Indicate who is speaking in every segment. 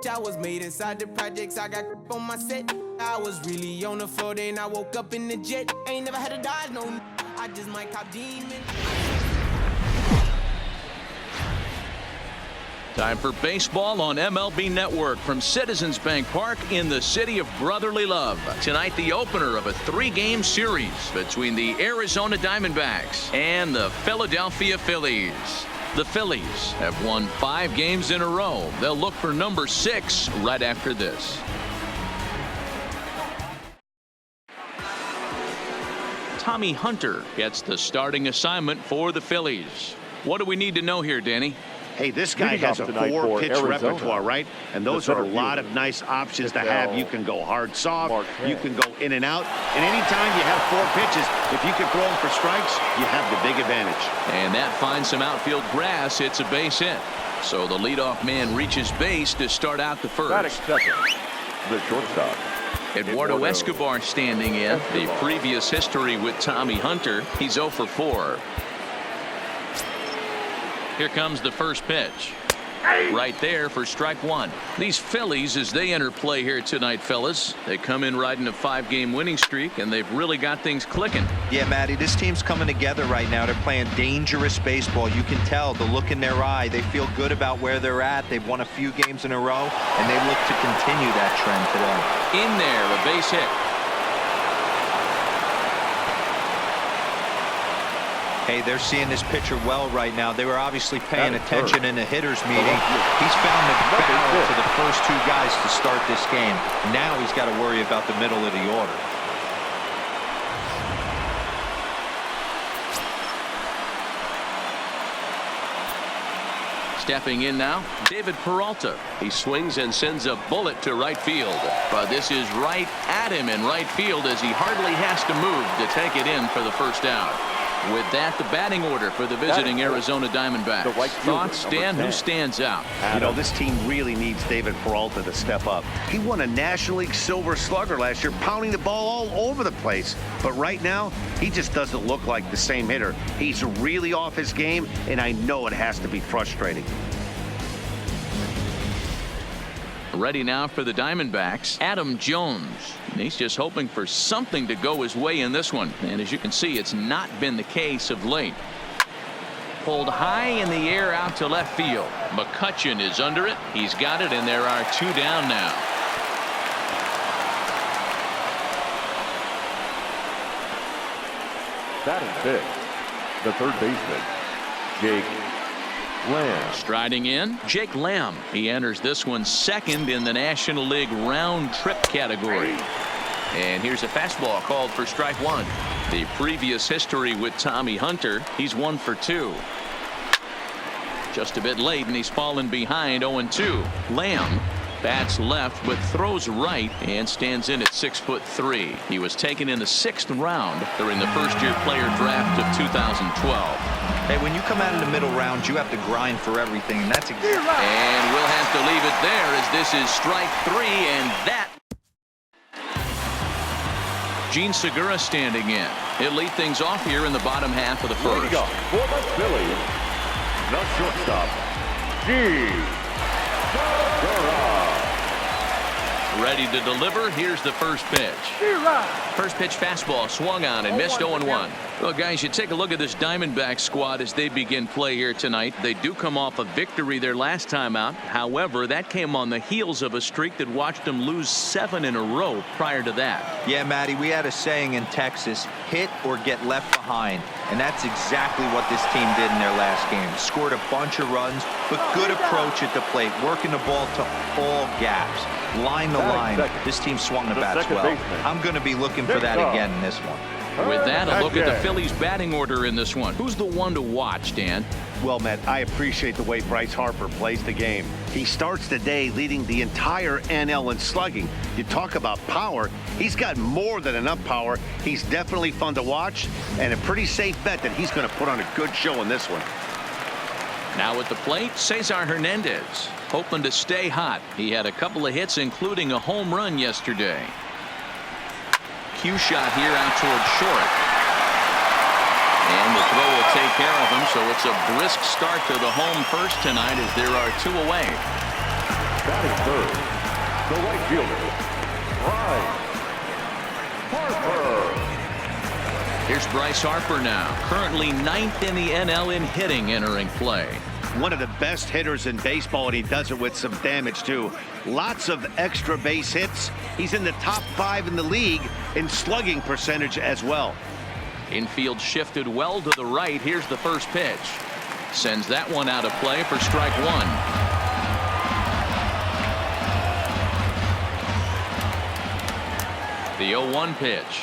Speaker 1: I was made inside the projects, I got on my set. I was really on the floor, then I woke up in the jet. Ain't never had to dodge, no, I just might cop demon.
Speaker 2: Time for baseball on MLB Network from Citizens Bank Park in the city of brotherly love. Tonight, the opener of a 3-game series between the Arizona Diamondbacks and the Philadelphia Phillies. The Phillies have won 5 games in a row. They'll look for number 6 right after this. Tommy Hunter gets the starting assignment for the Phillies. What do we need to know here, Danny?
Speaker 3: Hey, this guy has a 4-pitch repertoire, right? And those are a lot of nice options to have. You can go hard, soft. You can go in and out. And anytime you have 4 pitches, if you can throw them for strikes, you have the big advantage. And that finds some outfield grass. It's a base hit. So the leadoff man reaches base to start out the first.
Speaker 4: The shortstop.
Speaker 2: Eduardo Escobar standing in. The previous history with Tommy Hunter. He's 0 for 4. Here comes the first pitch. Right there for strike 1. These Phillies, as they enter play here tonight, fellas, they come in riding a 5-game winning streak, and they've really got things clicking.
Speaker 5: Yeah, Matty, this team's coming together right now. They're playing dangerous baseball. You can tell the look in their eye. They feel good about where they're at. They've won a few games in a row, and they look to continue that trend today.
Speaker 2: In there, a base hit.
Speaker 5: Hey, they're seeing this pitcher well right now. They were obviously paying attention in the hitters meeting. He's found the barrel to the first 2 guys to start this game. Now he's got to worry about the middle of the order.
Speaker 2: Stepping in now, David Peralta. He swings and sends a bullet to right field. But this is right at him in right field as he hardly has to move to take it in for the first out. With that, the batting order for the visiting Arizona Diamondbacks. Thoughts, Dan? Who stands out?
Speaker 3: You know, this team really needs David Peralta to step up. He won a National League Silver Slugger last year, pounding the ball all over the place. But right now, he just doesn't look like the same hitter. He's really off his game, and I know it has to be frustrating.
Speaker 2: Ready now for the Diamondbacks, Adam Jones. He's just hoping for something to go his way in this one. And as you can see, it's not been the case of late. Pulled high in the air out to left field. McCutchen is under it. He's got it, and there are 2 down now.
Speaker 4: Batting 5th, the third baseman, Jake Lamb.
Speaker 2: Striding in, Jake Lamb. He enters this one second in the National League round trip category. And here's a fastball called for strike 1. The previous history with Tommy Hunter, he's 1 for 2. Just a bit late, and he's fallen behind 0-2. Lamb bats left but throws right and stands in at 6'3". He was taken in the 6th round during the first-year player draft of 2012.
Speaker 5: Hey, when you come out in the middle rounds, you have to grind for everything, and that's exactly.
Speaker 2: And we'll have to leave it there as this is strike 3, and that. Gene Segura standing in. He'll lead things off here in the bottom half of the first.
Speaker 4: For the Phillies, the shortstop, Gene Segura.
Speaker 2: Ready to deliver. Here's the first pitch. First pitch fastball swung on and missed 0-1. Well, guys, you take a look at this Diamondback squad as they begin play here tonight. They do come off a victory their last time out. However, that came on the heels of a streak that watched them lose 7 in a row prior to that.
Speaker 5: Yeah, Matty, we had a saying in Texas, hit or get left behind. And that's exactly what this team did in their last game. Scored a bunch of runs, but good approach at the plate, working the ball to all gaps. Line to line, this team swung the bats well. I'm going to be looking for that again in this one.
Speaker 2: With that, a look at the Phillies batting order in this one. Who's the one to watch, Dan?
Speaker 3: Well, Matt, I appreciate the way Bryce Harper plays the game. He starts the day leading the entire NL in slugging. You talk about power. He's got more than enough power. He's definitely fun to watch, and a pretty safe bet that he's going to put on a good show in this one.
Speaker 2: Now at the plate, Cesar Hernandez, hoping to stay hot. He had a couple of hits, including a home run yesterday. Cue shot here out towards short. And the throw will take care of him, so it's a brisk start to the home first tonight as there are 2 away.
Speaker 4: Batting third, The right fielder, Bryce Harper.
Speaker 2: Here's Bryce Harper now, currently 9th in the NL in hitting entering play.
Speaker 3: One of the best hitters in baseball, and he does it with some damage, too. Lots of extra base hits. He's in the top 5 in the league in slugging percentage as well.
Speaker 2: Infield shifted well to the right. Here's the first pitch. Sends that one out of play for strike one. The 0-1 pitch.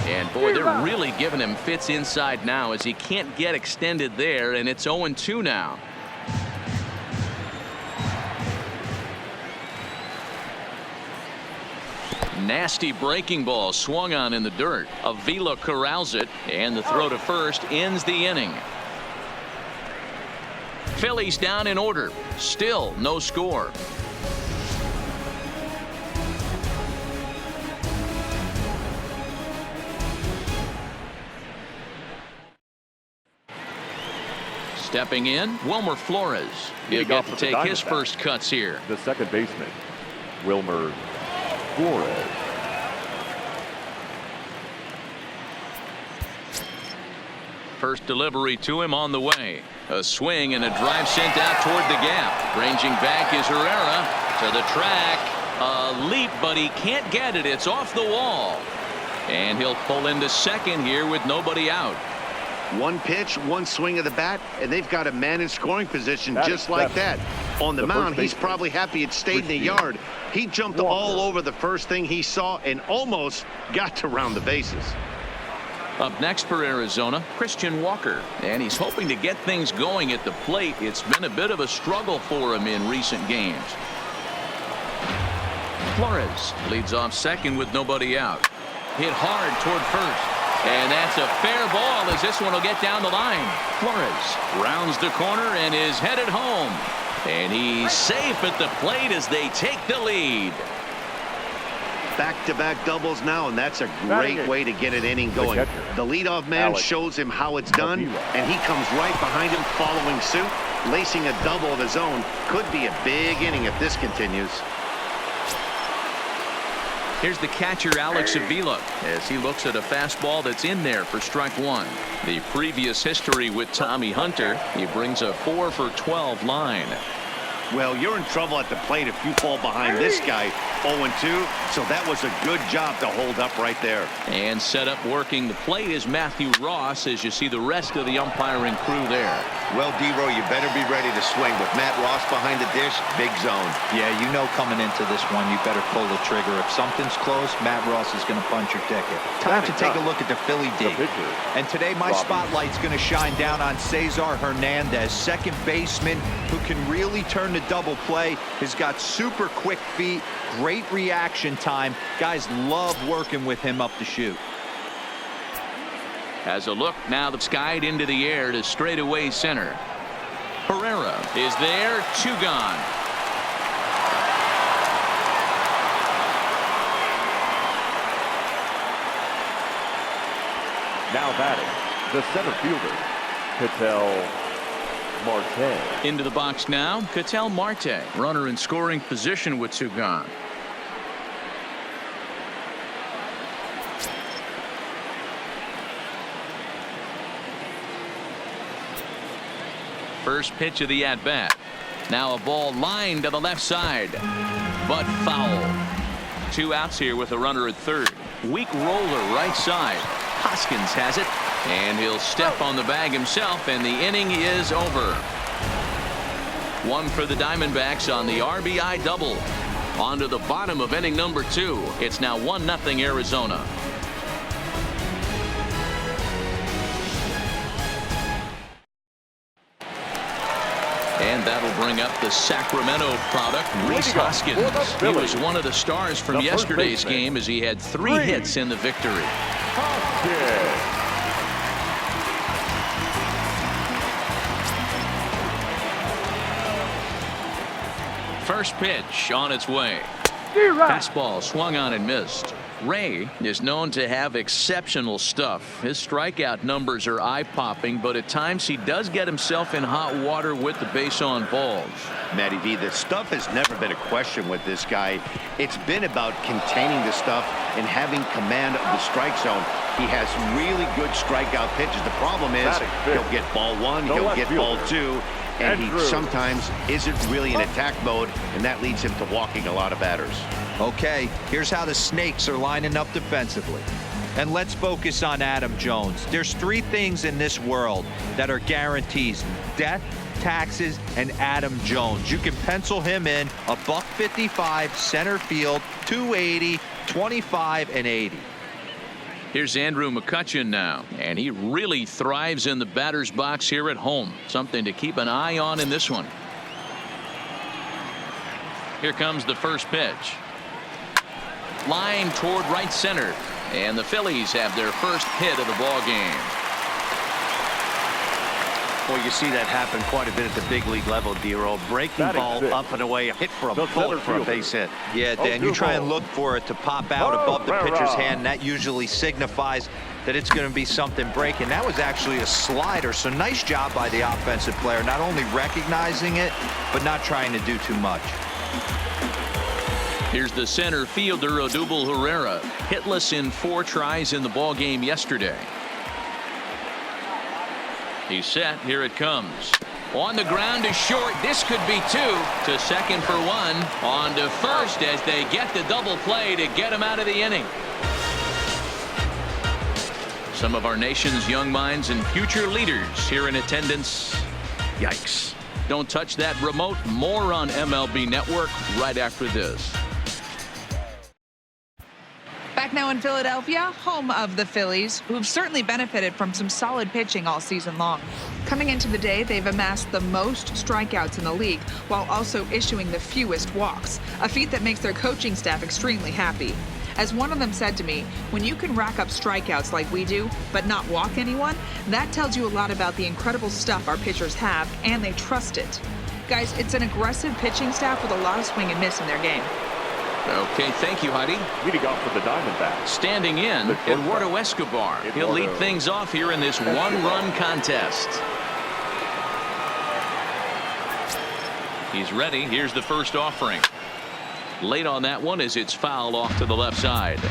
Speaker 2: And boy, they're really giving him fits inside now as he can't get extended there, and it's 0-2 now. Nasty breaking ball swung on in the dirt. Avila corrals it, and the throw to first ends the inning. Phillies down in order. Still no score. Stepping in, Wilmer Flores. He'll get to take his first cuts here.
Speaker 4: The second baseman, Wilmer Flores.
Speaker 2: First delivery to him on the way. A swing and a drive sent out toward the gap. Ranging back is Herrera to the track. A leap, but he can't get it. It's off the wall. And he'll pull into second here with nobody out.
Speaker 3: One pitch, one swing of the bat, and they've got a man in scoring position just like that. On the mound, he's probably happy it stayed in the yard. He jumped all over the first thing he saw and almost got to round the bases.
Speaker 2: Up next for Arizona, Christian Walker. And he's hoping to get things going at the plate. It's been a bit of a struggle for him in recent games. Flores leads off second with nobody out. Hit hard toward first. And that's a fair ball as this one will get down the line. Flores rounds the corner and is headed home. And he's safe at the plate as they take the lead.
Speaker 3: Back-to-back doubles now, and that's a great way to get an inning going. The leadoff man shows him how it's done, and he comes right behind him following suit. Lacing a double of his own could be a big inning if this continues.
Speaker 2: Here's the catcher, Alex Avila, as he looks at a fastball that's in there for strike one. The previous history with Tommy Hunter, he brings a 4 for 12 line.
Speaker 3: Well, you're in trouble at the plate if you fall behind this guy 0-2, so that was a good job to hold up right there.
Speaker 2: And set up working the plate is Matthew Ross as you see the rest of the umpiring crew there.
Speaker 3: Well, D-Row, you better be ready to swing. With Matt Ross behind the dish, big zone.
Speaker 5: Yeah, you know coming into this one, you better pull the trigger. If something's close, Matt Ross is going to punch your ticket. Time to take a look at the Philly D. And today my spotlight's going to shine down on Cesar Hernandez, second baseman who can really turn the double play. Has got super quick feet, great reaction time. Guys love working with him up the chute.
Speaker 2: Has a look now that's skied into the air to straightaway center. Herrera is there, 2 gone.
Speaker 4: Now batting, the center fielder, Ketel Marte.
Speaker 2: Into the box now, Ketel Marte. Runner in scoring position with 2 gone. First pitch of the at-bat. Now a ball lined to the left side, but foul. 2 outs here with a runner at third. Weak roller right side. Hoskins has it, and he'll step on the bag himself, and the inning is over. 1 for the Diamondbacks on the RBI double. On to the bottom of inning number 2. It's now 1-0 Arizona. And that'll bring up the Sacramento product, Rhys Hoskins. He was one of the stars from yesterday's game as he had 3 hits in the victory. First pitch on its way. Fastball swung on and missed. Ray is known to have exceptional stuff. His strikeout numbers are eye-popping, but at times he does get himself in hot water with the base on balls.
Speaker 3: Matty V, the stuff has never been a question with this guy. It's been about containing the stuff and having command of the strike zone. He has really good strikeout pitches. The problem is he'll get ball one, he'll get ball two, and he sometimes isn't really in attack mode, and that leads him to walking a lot of batters.
Speaker 5: Okay, here's how the Snakes are lining up defensively. And let's focus on Adam Jones. There's 3 things in this world that are guarantees: death, taxes, and Adam Jones. You can pencil him in a $155, center field, 280, 25, and 80.
Speaker 2: Here's Andrew McCutchen now, and he really thrives in the batter's box here at home. Something to keep an eye on in this one. Here comes the first pitch. Line toward right center, and the Phillies have their first hit of the ball game.
Speaker 3: Well, you see that happen quite a bit at the big league level, D-Roll. Breaking ball up and away, hit for a bullet for a base hit.
Speaker 5: Yeah, Dan, you try and look for it to pop out above the pitcher's hand. That usually signifies that it's going to be something breaking. That was actually a slider, so nice job by the offensive player, not only recognizing it, but not trying to do too much.
Speaker 2: Here's the center fielder, Odubel Herrera, hitless in 4 tries in the ball game yesterday. He's set. Here it comes. On the ground to short. This could be 2. To second for 1. On to first as they get the double play to get him out of the inning. Some of our nation's young minds and future leaders here in attendance. Yikes. Don't touch that remote. More on MLB Network right after this.
Speaker 6: Back now in Philadelphia, home of the Phillies, who've certainly benefited from some solid pitching all season long. Coming into the day, they've amassed the most strikeouts in the league while also issuing the fewest walks, a feat that makes their coaching staff extremely happy. As one of them said to me, when you can rack up strikeouts like we do, but not walk anyone, that tells you a lot about the incredible stuff our pitchers have, and they trust it. Guys, it's an aggressive pitching staff with a lot of swing and miss in their game.
Speaker 2: Okay, thank you, Heidi.
Speaker 4: Leading off for the Diamondbacks.
Speaker 2: Standing in, Eduardo Escobar. He'll lead things off here in this one-run contest. He's ready. Here's the first offering. Late on that one as it's fouled off to the left side.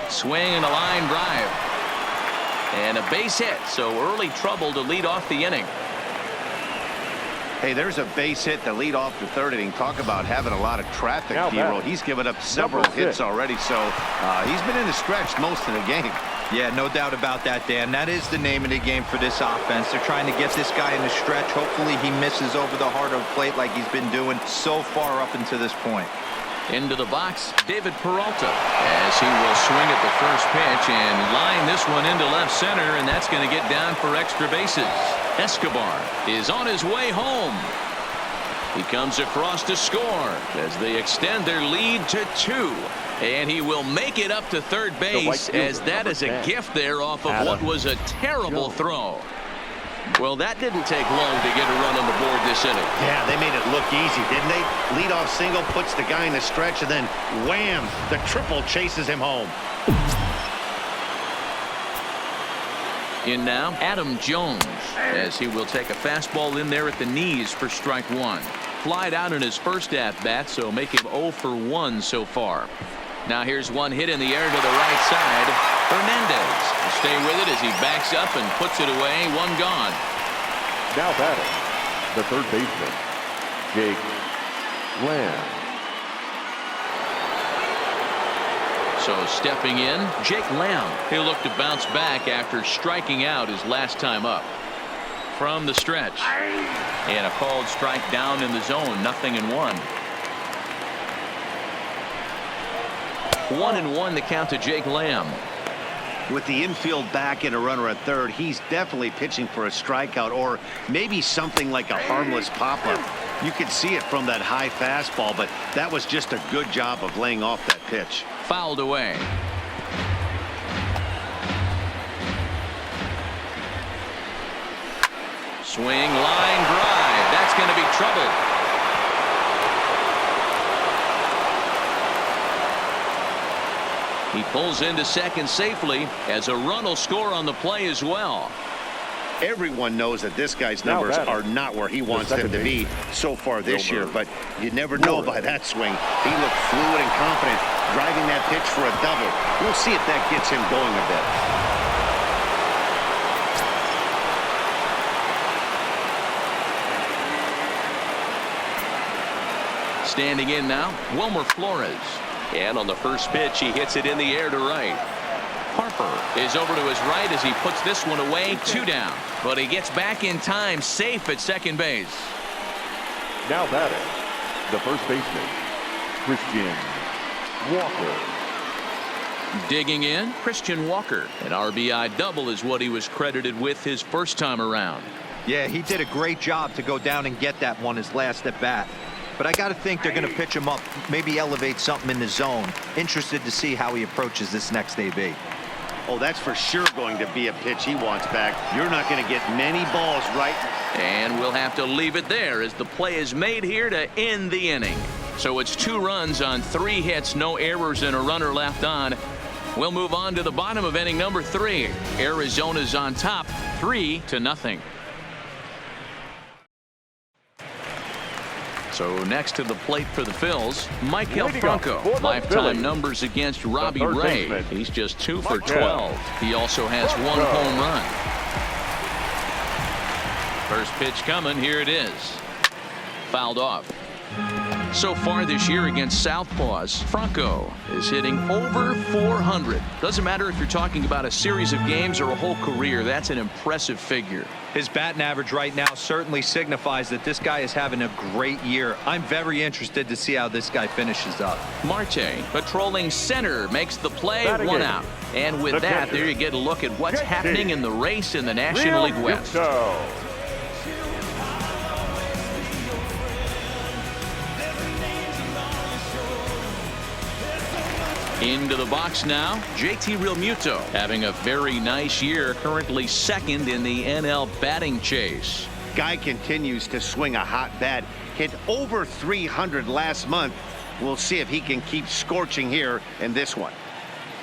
Speaker 2: Swing and a line drive. And a base hit, so early trouble to lead off the inning.
Speaker 3: Hey, there's a base hit to lead off the third inning. Talk about having a lot of traffic, D-Roll. He's given up several hits already, so he's been in the stretch most of the game.
Speaker 5: Yeah, no doubt about that, Dan. That is the name of the game for this offense. They're trying to get this guy in the stretch. Hopefully he misses over the heart of the plate like he's been doing so far up until this point.
Speaker 2: Into the box, David Peralta, as he will swing at the first pitch and line this one into left center, and that's going to get down for extra bases. Escobar is on his way home. He comes across to score as they extend their lead to 2. And he will make it up to third base as that is a gift there off of what was a terrible throw. Well, that didn't take long to get a run on the board this inning.
Speaker 3: Yeah, they made it look easy, didn't they? Leadoff single puts the guy in the stretch, and then wham, the triple chases him home.
Speaker 2: In now, Adam Jones, as he will take a fastball in there at the knees for strike 1. Flied out in his first at-bat, so make him 0 for 1 so far. Now here's one hit in the air to the right side. Hernandez will stay with it as he backs up and puts it away. 1 gone.
Speaker 4: Now batting, the third baseman, Jake Lamb.
Speaker 2: So stepping in, Jake Lamb. He'll look to bounce back after striking out his last time up. From the stretch. And a called strike down in the zone. 0-1. 1-1 the count to Jake Lamb.
Speaker 3: With the infield back and a runner at third, he's definitely pitching for a strikeout or maybe something like a harmless pop-up. You could see it from that high fastball, but that was just a good job of laying off that pitch.
Speaker 2: Fouled away. Swing, line drive. That's going to be trouble. He pulls into second safely as a run will score on the play as well.
Speaker 3: Everyone knows that this guy's numbers are not where he wants them to be so far this year, but you never know by that swing. He looked fluid and confident driving that pitch for a double. We'll see if that gets him going a bit.
Speaker 2: Standing in now, Wilmer Flores. And on the first pitch, he hits it in the air to right. Harper is over to his right as he puts this one away, 2 down. But he gets back in time, safe at second base.
Speaker 4: Now batting, the first baseman, Christian Walker.
Speaker 2: Digging in, Christian Walker. An RBI double is what he was credited with his first time around.
Speaker 5: Yeah, he did a great job to go down and get that one his last at bat. But I got to think they're going to pitch him up, maybe elevate something in the zone. Interested to see how he approaches this next AB.
Speaker 3: Oh, that's for sure going to be a pitch he wants back. You're not going to get many balls right.
Speaker 2: And we'll have to leave it there as the play is made here to end the inning. So it's 2 runs on 3 hits, no errors, and a runner left on. We'll move on to the bottom of inning number 3. Arizona's on top, 3-0. So next to the plate for the Phils, Michael Franco. Lifetime numbers against Robbie Ray. He's just 2 for 12. He also has 1 home run. First pitch coming. Here it is. Fouled off. So far this year against Southpaws, Franco is hitting over 400. Doesn't matter if you're talking about a series of games or a whole career. That's an impressive figure.
Speaker 5: His batting average right now certainly signifies that this guy is having a great year. I'm very interested to see how this guy finishes up.
Speaker 2: Marte patrolling center makes the play, 1 out. And with that, there you get a look at what's happening in the race in the National League West. Into the box now, JT Realmuto having a very nice year, currently second in the NL batting chase.
Speaker 3: Guy continues to swing a hot bat, hit over 300 last month. We'll see if he can keep scorching here in this one.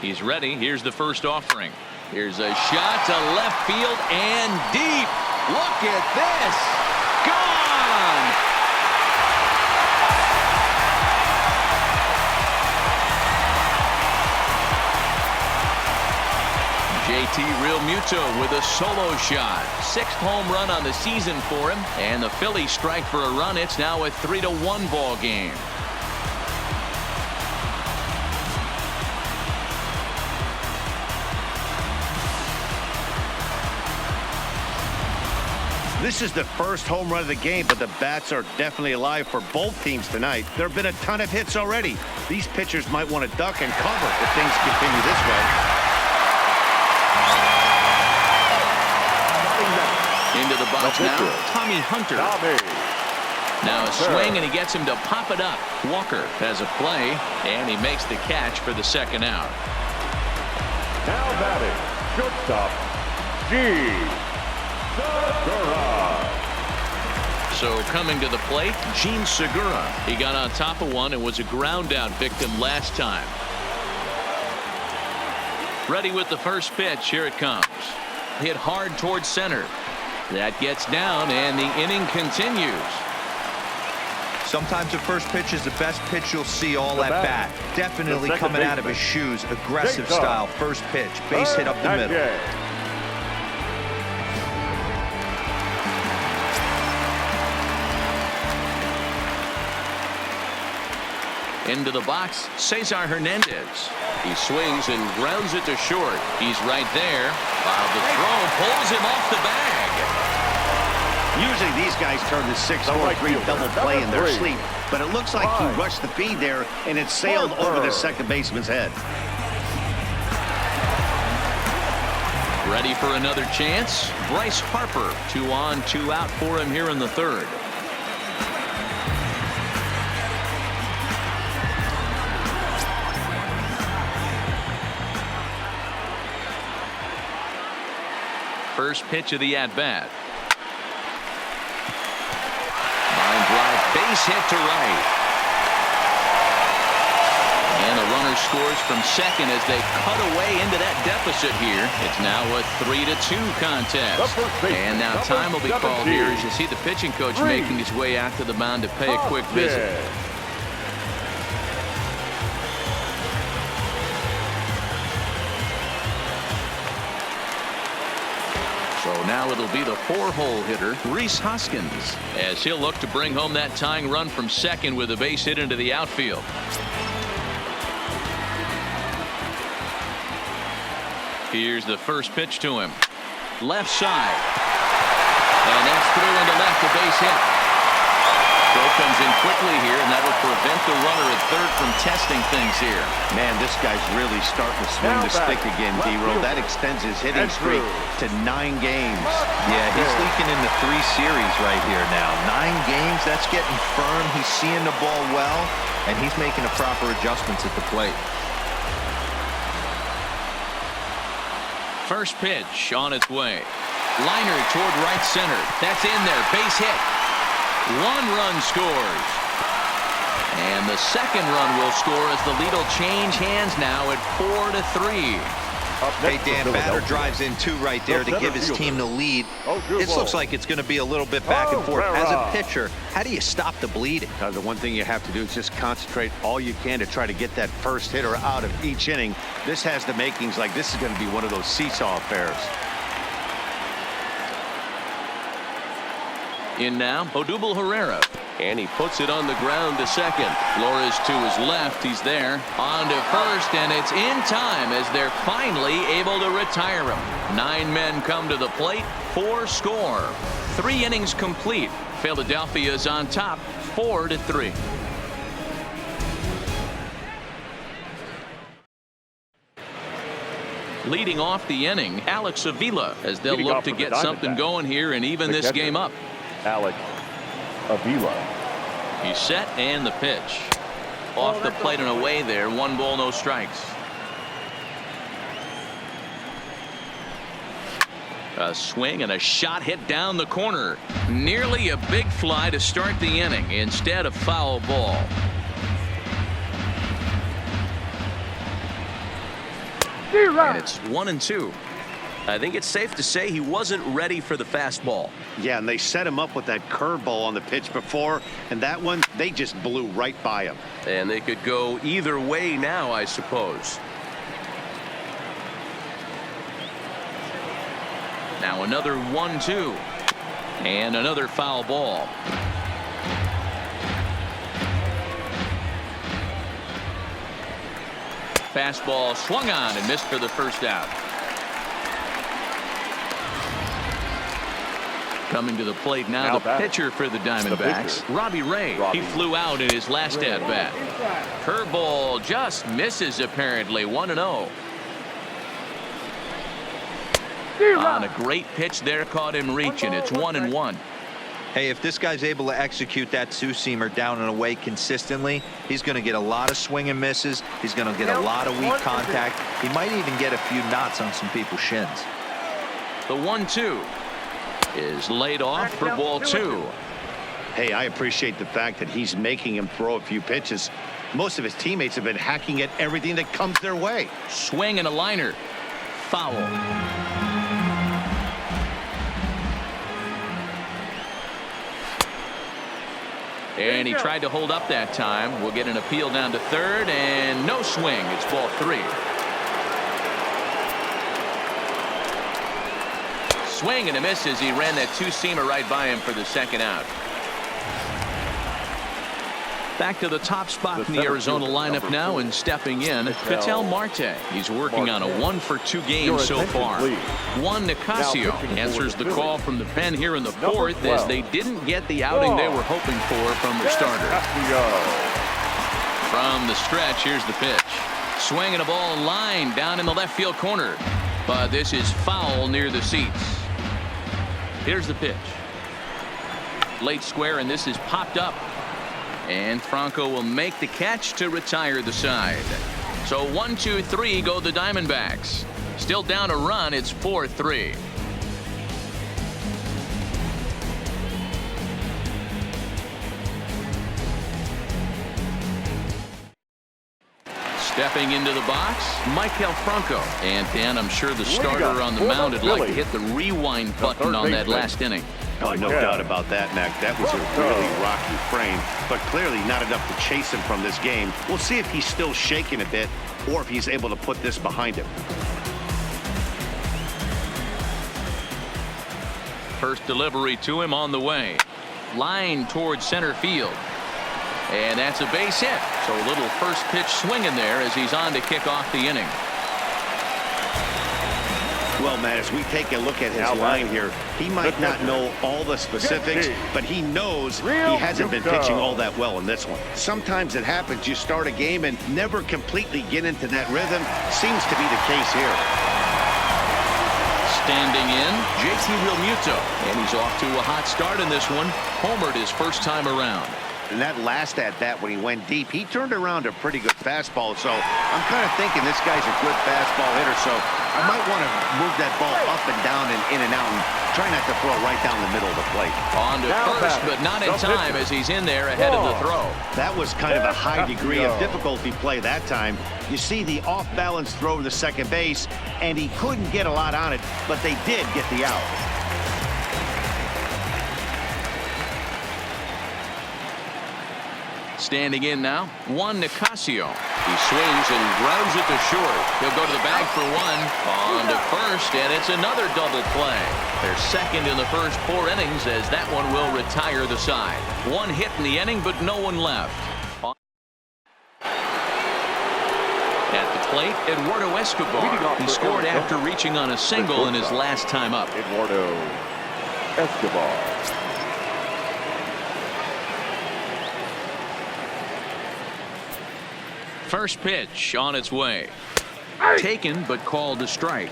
Speaker 2: He's ready. Here's the first offering. Here's a shot to left field and deep. Look at this. Gone. JT Realmuto with a solo shot. 6th home run on the season for him. And the Phillies strike for a run. It's now a 3-1 ball game.
Speaker 3: This is the first home run of the game, but the bats are definitely alive for both teams tonight. There have been a ton of hits already. These pitchers might want to duck and cover if things continue this way.
Speaker 2: Into the box now, Tommy Hunter. Now a swing, and he gets him to pop it up. Walker has a play, and he makes the catch for the 2nd out.
Speaker 4: Now batting, shortstop, Segura.
Speaker 2: So coming to the plate, Gene Segura. He got on top of one and was a ground out victim last time. Ready with the first pitch. Here it comes. Hit hard towards center. That gets down, and the inning continues.
Speaker 5: Sometimes the first pitch is the best pitch you'll see all at bat. Definitely coming out of his shoes. Aggressive style. First pitch. Base hit up the middle.
Speaker 2: Into the box, Cesar Hernandez. He swings and grounds it to short. He's right there. While the throw pulls him off the bag.
Speaker 3: Usually these guys turn the 6-4-3 double play in their sleep, but it looks like he rushed the feed there, and it sailed over the second baseman's head.
Speaker 2: Ready for another chance? Bryce Harper. 2 on, 2 out for him here in the 3rd. First pitch of the at-bat. Line drive, base hit to right. And the runner scores from second as they cut away into that deficit here. It's now a 3-2 contest. And now time will be called here as you see the pitching coach making his way out to the mound to pay a quick visit. So now it'll be the 4-hole hitter, Rhys Hoskins, as he'll look to bring home that tying run from second with a base hit into the outfield. Here's the first pitch to him. Left side. And that's through into left, a base hit. Throw comes in quickly here, and that'll prevent the runner at third from testing things here.
Speaker 3: Man, this guy's really starting to swing the stick again, D-Roll. That extends his hitting streak to 9 games.
Speaker 5: Yeah, he's leaking into 3 series right here now. 9 games, that's getting firm. He's seeing the ball well, and he's making the proper adjustments at the plate.
Speaker 2: First pitch on its way. Liner toward right center. That's in there. Base hit. 1 run scores. And the second run will score as the lead will change hands now at 4-3.
Speaker 5: Hey, Dan, batter drives in 2 right there to give his team the lead. This looks like it's going to be a little bit back and forth. As a pitcher, how do you stop the bleeding?
Speaker 3: The one thing you have to do is just concentrate all you can to try to get that first hitter out of each inning. This has the makings like this is going to be one of those seesaw affairs.
Speaker 2: In now, Odubel Herrera. And he puts it on the ground to second. Flores to his left. He's there. On to first, and it's in time as they're finally able to retire him. 9 men come to the plate. 4 score. 3 innings complete. Philadelphia is on top, 4-3. Leading off the inning, Alex Avila, as they'll look to get something going here and even this game up.
Speaker 4: Alex Avila.
Speaker 2: He's set, and the pitch. Off the plate and away there. 1 ball, no strikes. A swing and a shot hit down the corner. Nearly a big fly to start the inning instead of foul ball. And it's 1-2. I think it's safe to say he wasn't ready for the fastball.
Speaker 3: Yeah, and they set him up with that curveball on the pitch before, and that one, they just blew right by him.
Speaker 7: And they could go either way now, I suppose.
Speaker 2: Now another 1-2. And another foul ball. Fastball swung on and missed for the first out. Coming to the plate now the pitcher for the Diamondbacks, Robbie Ray. He flew out in his last at-bat. Curveball just misses apparently. 1-0. On a great pitch there, caught him reaching. It's 1-1.
Speaker 5: Hey, if this guy's able to execute that 2-seamer down and away consistently, he's going to get a lot of swing and misses. He's going to get a lot of weak contact. He might even get a few knots on some people's shins.
Speaker 2: The 1-2 is laid off for ball 2.
Speaker 3: Hey, I appreciate the fact that he's making him throw a few pitches. Most of his teammates have been hacking at everything that comes their way.
Speaker 2: Swing and a liner. Foul. And he tried to hold up that time. We'll get an appeal down to third, and no swing. It's ball 3. Swing and a miss as he ran that 2-seamer right by him for the second out. Back to the top spot in the Arizona lineup now, and stepping in, Ketel Marte. He's working on a 1-for-2 game so far. Juan Nicasio answers the call from the pen here in the 4th as they didn't get the outing they were hoping for from their starter. From the stretch, here's the pitch. Swinging a ball line down in the left field corner. But this is foul near the seats. Here's the pitch. Late square, and this is popped up. And Franco will make the catch to retire the side. So 1-2-3 go the Diamondbacks. Still down a run. It's 4-3. Stepping into the box, Maikel Franco. And Dan, I'm sure the starter on the mound would like to hit the rewind button on that last inning.
Speaker 3: Oh, no doubt about that, Mac. That was a really rocky frame, but clearly not enough to chase him from this game. We'll see if he's still shaking a bit or if he's able to put this behind him.
Speaker 2: First delivery to him on the way. Line towards center field. And that's a base hit. So a little first pitch swing in there as he's on to kick off the inning.
Speaker 3: Well, Matt, as we take a look at his line here, he might not know all the specifics, but he knows he hasn't been pitching all that well in this one. Sometimes it happens. You start a game and never completely get into that rhythm. Seems to be the case here.
Speaker 2: Standing in, JT Realmuto. And he's off to a hot start in this one. Homered his first time around.
Speaker 3: And that last at-bat when he went deep, he turned around a pretty good fastball. So I'm kind of thinking this guy's a good fastball hitter. So I might want to move that ball up and down and in and out and try not to throw right down the middle of the plate.
Speaker 2: On to first, but not in time as he's in there ahead of the throw.
Speaker 3: That was kind of a high degree of difficulty play that time. You see the off-balance throw to second base, and he couldn't get a lot on it, but they did get the out.
Speaker 2: Standing in now, Juan Nicasio. He swings and grounds it to short. He'll go to the bag for one. On to first, and it's another double play. They're second in the first 4 innings as that one will retire the side. One hit in the inning, but no one left. At the plate, Eduardo Escobar. He scored after reaching on a single in his last time up.
Speaker 4: Eduardo Escobar.
Speaker 2: First pitch on its way. Taken but called a strike.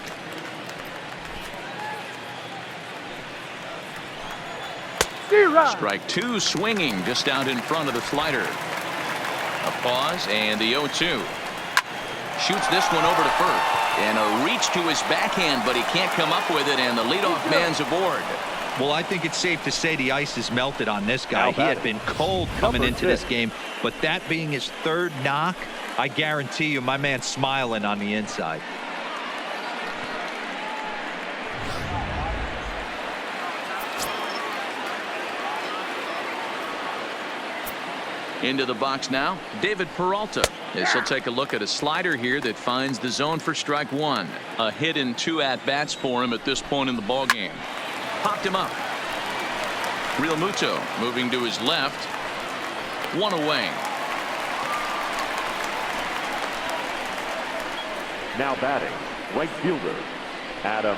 Speaker 2: Strike 2 swinging just out in front of the slider. A pause and the 0-2. Shoots this one over to first. And a reach to his backhand, but he can't come up with it, and the leadoff man's aboard.
Speaker 5: Well, I think it's safe to say the ice is melted on this guy. He had been cold coming into this game, but that being his 3rd knock, I guarantee you my man's smiling on the inside.
Speaker 2: Into the box now, David Peralta. As he'll take a look at a slider here that finds the zone for strike 1. A hit in 2 at-bats for him at this point in the ballgame. Popped him up. Realmuto moving to his left. One away.
Speaker 4: Now batting, right fielder, Adam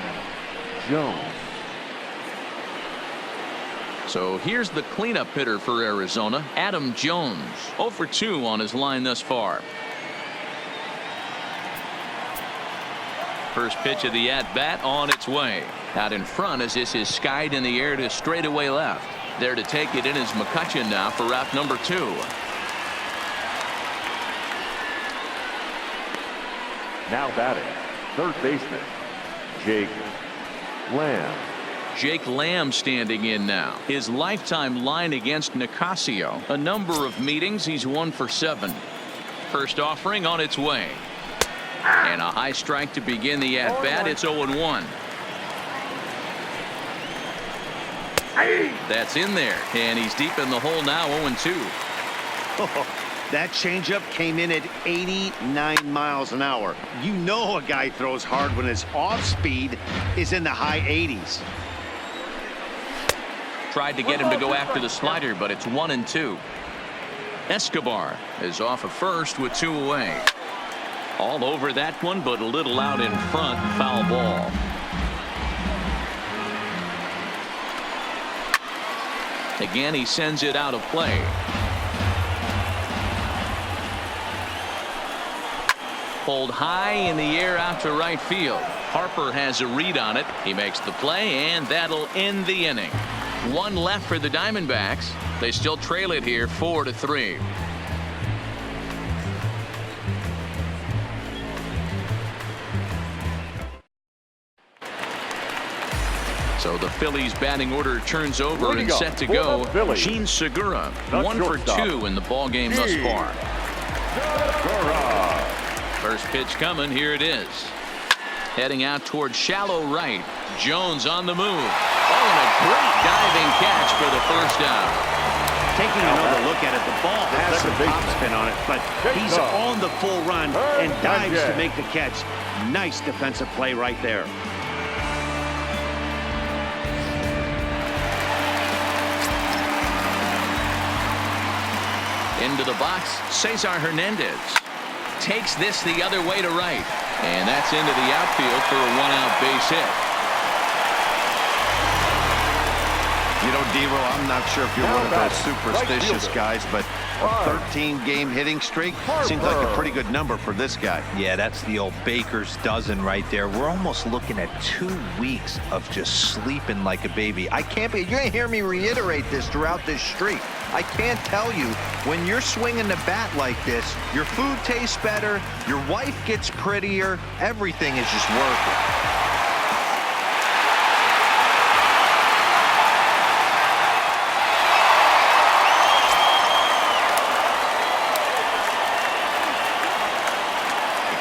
Speaker 4: Jones.
Speaker 2: So here's the cleanup hitter for Arizona, Adam Jones. 0 for 2 on his line thus far. First pitch of the at-bat on its way. Out in front as this is skied in the air to straightaway left. There to take it in is McCutchen now for route number 2.
Speaker 4: Now batting, third baseman, Jake Lamb.
Speaker 2: Jake Lamb standing in now. His lifetime line against Nicasio. A number of meetings, he's 1 for 7. First offering on its way. And a high strike to begin the at-bat. It's 0-1. That's in there, and he's deep in the hole now, 0-2.
Speaker 3: That changeup came in at 89 miles an hour. You know a guy throws hard when his off speed is in the high 80s.
Speaker 2: Tried to get him to go after the slider, but it's 1-2. Escobar is off of first with 2 away. All over that one, but a little out in front. Foul ball. Again, he sends it out of play. Pulled high in the air out to right field. Harper has a read on it. He makes the play, and that'll end the inning. 1 left for the Diamondbacks. They still trail it here 4-3. So the Phillies batting order turns over and set to go. Gene Segura, 1 for 2 in the ball game thus far. First pitch coming. Here it is. Heading out toward shallow right. Jones on the move. Oh, and a great diving catch for the first out.
Speaker 3: Taking another look at it, the ball has some topspin on it, but he's on the full run and dives to make the catch. Nice defensive play right there.
Speaker 2: Into the box, Cesar Hernandez takes this the other way to right, and that's into the outfield for a one-out base hit.
Speaker 3: You know, Dero, I'm not sure if you're one of those superstitious guys, but a 13-game hitting streak seems like a pretty good number for this guy.
Speaker 5: Yeah, that's the old baker's dozen right there. We're almost looking at 2 weeks of just sleeping like a baby. I can't be. You're going to hear me reiterate this throughout this streak. I can't tell you, when you're swinging the bat like this, your food tastes better, your wife gets prettier, everything is just working.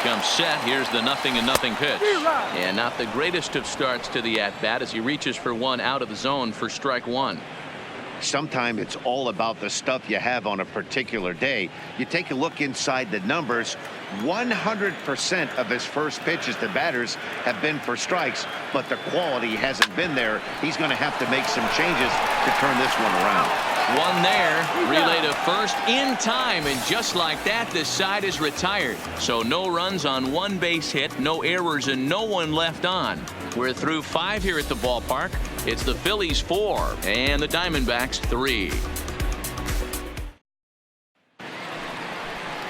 Speaker 2: Comes set. Here's the 0-0 pitch. And not the greatest of starts to the at-bat as he reaches for one out of the zone for strike one.
Speaker 3: Sometimes it's all about the stuff you have on a particular day. You take a look inside the numbers. 100% of his first pitches to batters have been for strikes, but the quality hasn't been there. He's going to have to make some changes to turn this one around.
Speaker 2: One there, relay to first in time, and just like that, this side is retired. So no runs on one base hit, no errors, and no one left on. We're through 5 here at the ballpark. It's the Phillies 4 and the Diamondbacks 3.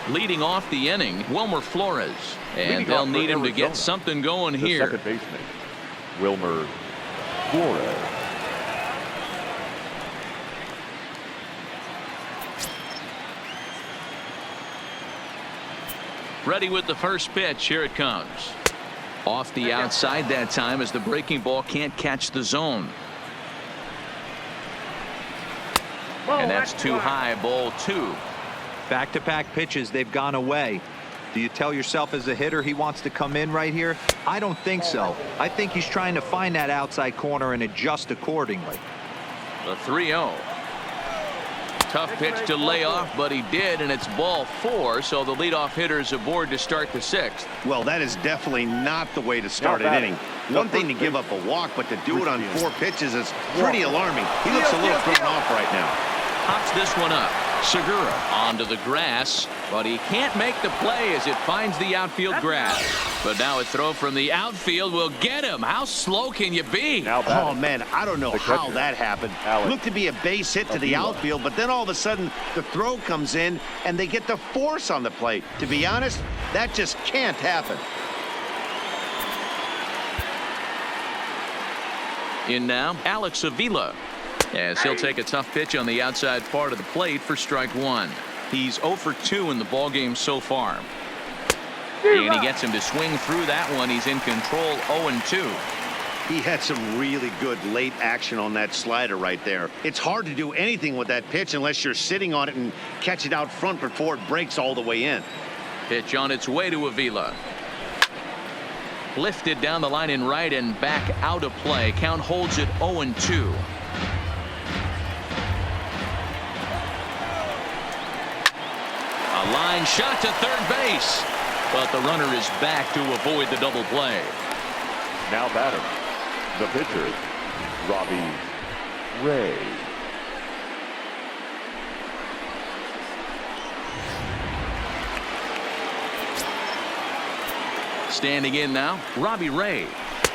Speaker 2: Leading off the inning, Wilmer Flores, and they'll need him to get something going here.
Speaker 4: Second baseman, Wilmer Flores.
Speaker 2: Ready with the first pitch. Here it comes. Off the outside that time as the breaking ball can't catch the zone. And that's too high. Ball 2.
Speaker 5: Back-to-back pitches, they've gone away. Do you tell yourself as a hitter he wants to come in right here? I don't think so. I think he's trying to find that outside corner and adjust accordingly.
Speaker 2: The 3-0. Tough pitch to lay off, but he did, and it's ball 4, so the leadoff hitter is aboard to start the 6th.
Speaker 3: Well, that is definitely not the way to start an inning. One thing to give up a walk, but to do it on 4 pitches is pretty alarming. He looks a little thrown off right now.
Speaker 2: Pops this one up. Segura onto the grass, but he can't make the play as it finds the outfield grass. But now a throw from the outfield will get him. How slow can you be?
Speaker 3: Oh, man, I don't know how that happened. Looked to be a base hit to the outfield, but then all of a sudden the throw comes in and they get the force on the plate. To be honest, that just can't happen.
Speaker 2: In now, Alex Avila, as he'll take a tough pitch on the outside part of the plate for strike 1. He's 0 for 2 in the ballgame so far. And he gets him to swing through that one. He's in control, 0-2.
Speaker 3: He had some really good late action on that slider right there. It's hard to do anything with that pitch unless you're sitting on it and catch it out front before it breaks all the way in.
Speaker 2: Pitch on its way to Avila. Lifted down the line in right and back out of play. Count holds it 0-2. A line shot to third base, but the runner is back to avoid the double play.
Speaker 4: Now batting, the pitcher, Robbie Ray.
Speaker 2: Standing in now, Robbie Ray,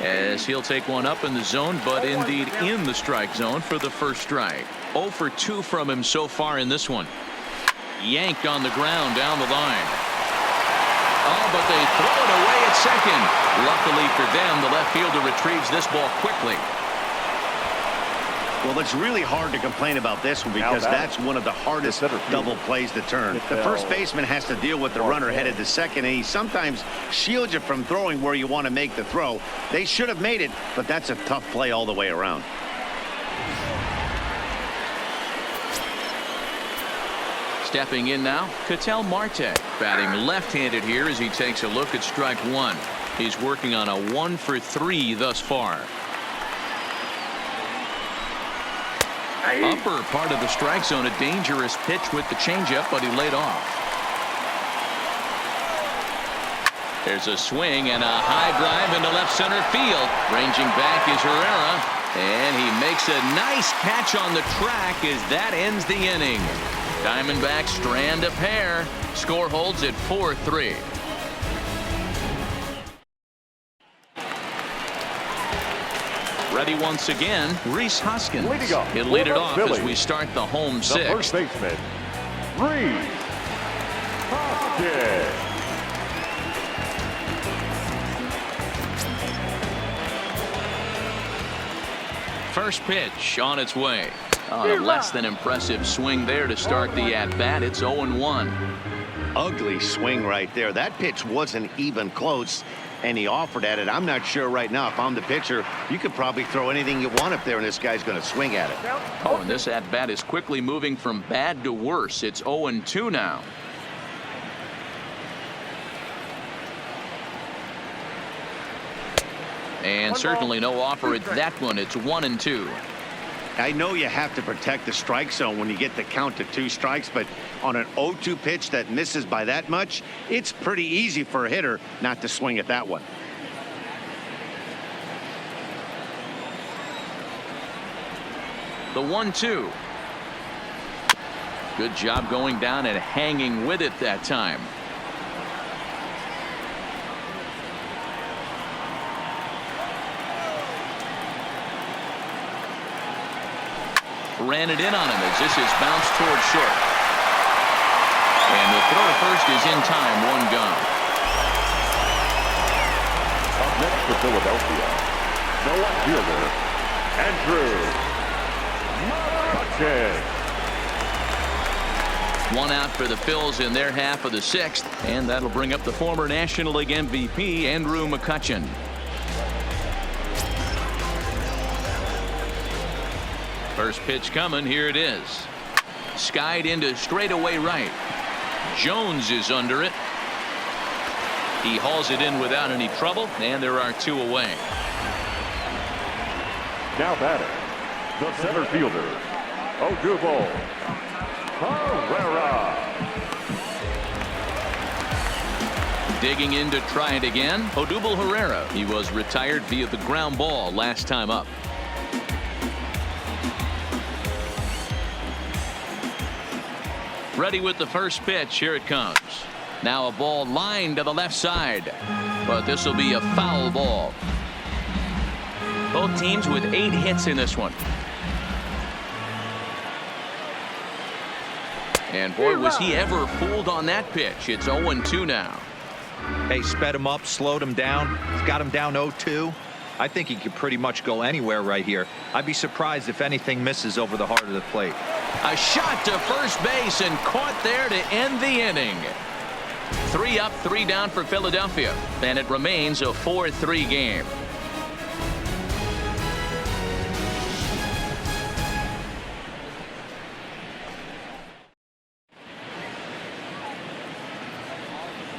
Speaker 2: as he'll take one up in the zone, but indeed in the strike zone for the first strike. 0 for 2 from him so far in this one. Yanked on the ground down the line. Oh, but they throw it away at second. Luckily for them, the left fielder retrieves this ball quickly.
Speaker 3: Well, it's really hard to complain about this one because that's one of the hardest double plays to turn. The first baseman has to deal with the runner headed to second, and he sometimes shields you from throwing where you want to make the throw. They should have made it, but that's a tough play all the way around.
Speaker 2: Stepping in now, Ketel Marte. Batting left-handed here as he takes a look at strike one. He's working on a 1-for-3 thus far. Upper part of the strike zone, a dangerous pitch with the changeup, but he laid off. There's a swing and a high drive into left center field. Ranging back is Herrera, and he makes a nice catch on the track as that ends the inning. Diamondbacks strand a pair. Score holds at 4-3. Ready once again, Rhys Hoskins. He'll lead it off as we start the home sixth.
Speaker 4: The first baseman, Rhys Hoskins.
Speaker 2: First pitch on its way. A less than impressive swing there to start the at-bat. It's 0-1.
Speaker 3: Ugly swing right there. That pitch wasn't even close, and he offered at it. I'm not sure right now. If I'm the pitcher, you could probably throw anything you want up there, and this guy's going to swing at it.
Speaker 2: Oh, and this at-bat is quickly moving from bad to worse. It's 0-2 now. And certainly no offer at that one. It's 1-2.
Speaker 3: I know you have to protect the strike zone when you get the count to 2 strikes, but on an 0-2 pitch that misses by that much, it's pretty easy for a hitter not to swing at that one.
Speaker 2: The 1-2. Good job going down and hanging with it that time. Ran it in on him as this is bounced towards short. And the throw to first is in time. 1 gone.
Speaker 4: Up next for Philadelphia, the left fielder, Andrew McCutchen.
Speaker 2: 1 out for the Phils in their half of the 6th. And that'll bring up the former National League MVP, Andrew McCutchen. First pitch coming. Here it is. Skied into straightaway right. Jones is under it. He hauls it in without any trouble, and there are 2 away.
Speaker 4: Now batter, the center fielder, Odubel Herrera.
Speaker 2: Digging in to try it again, Odubel Herrera. He was retired via the ground ball last time up. Ready with the first pitch. Here it comes. Now a ball lined to the left side, but this will be a foul ball. Both teams with 8 hits in this one. And boy, was he ever fooled on that pitch. It's 0-2 now.
Speaker 5: Hey, sped him up, slowed him down. He's got him down 0-2. I think he could pretty much go anywhere right here. I'd be surprised if anything misses over the heart of the plate.
Speaker 2: A shot to first base and caught there to end the inning. 3 up, 3 down for Philadelphia, and it remains a 4-3 game.